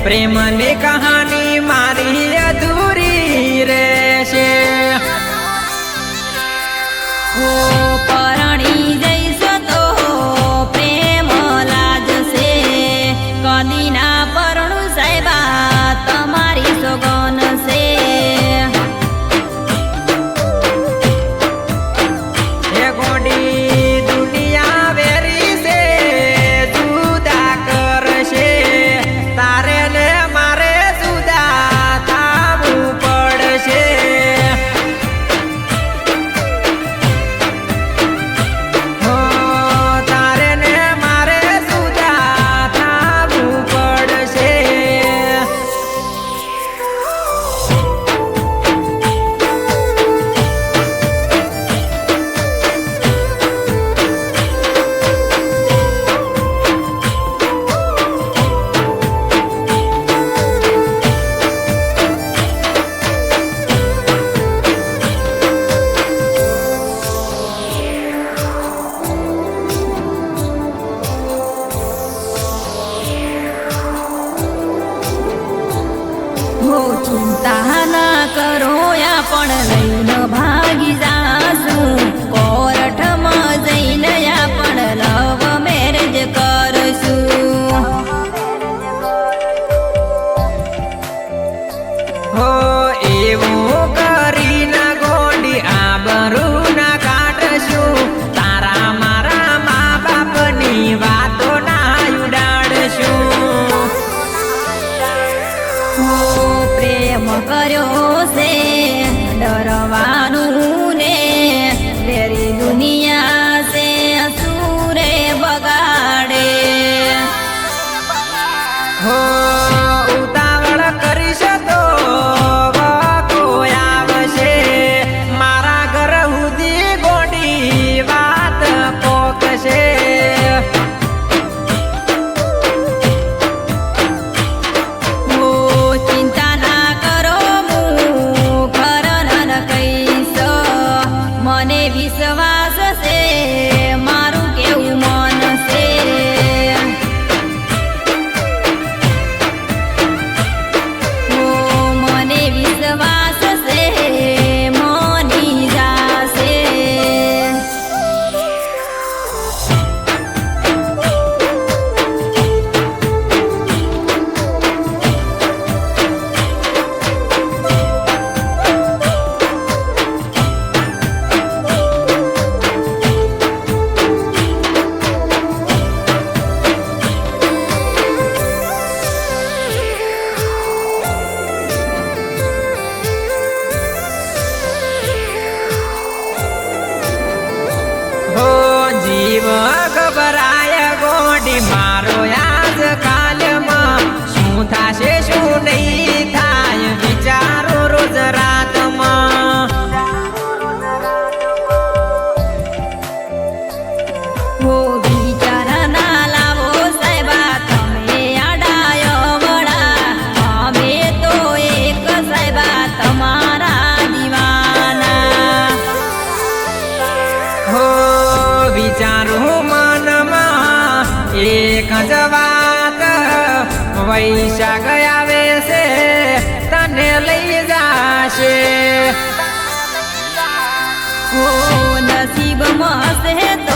प्रेम ने कहानी मारी अधूरी रहशे। ओ परणी जैसो तो प्रेम लाजशे, कदी ना परणु साहेबा तमारी सोगन से। ये गोडी दुनिया वेरी से जुदा करशे, तारे ने मारे जुदा थावू पड़शे। हो तारे ने मारे जुदा थावू पड़शे। हो चिंता ना करो या पण लईन भागी जासू, कोर्ट में जईने या पण लव मैरेज करशू। हो एवं करी ना गोडी आबरू ना काटशू, तारा मारा माँ बाप नी वातो ना उडाड़शू। हो प्रेम कर्यो से डरवानू ने, तेरी दुनिया से सूरे बगाड़े। हो उतावळ करीश तो वको आवशे, मारा घर हुदी गोडी वात पोकशे। हो चिंता ना करो मु खरन कईस, मने विश्वास से मारू केवू मन से। हो मने विश्वास से मनी जासे। हो जीव घबराय गोडी मारो आज काल में, शू थाशे शू नहीं थाय विचारो रोज रात में। हो विचार ना लावो साहेबा तमे आडाय वड़ा, अमे तो एक साहेबा तमारा दीवाना। हो विचारू मन में एक ज बात, वैशाख आवे से तने लई जाशे। हो नसीब में हसे तो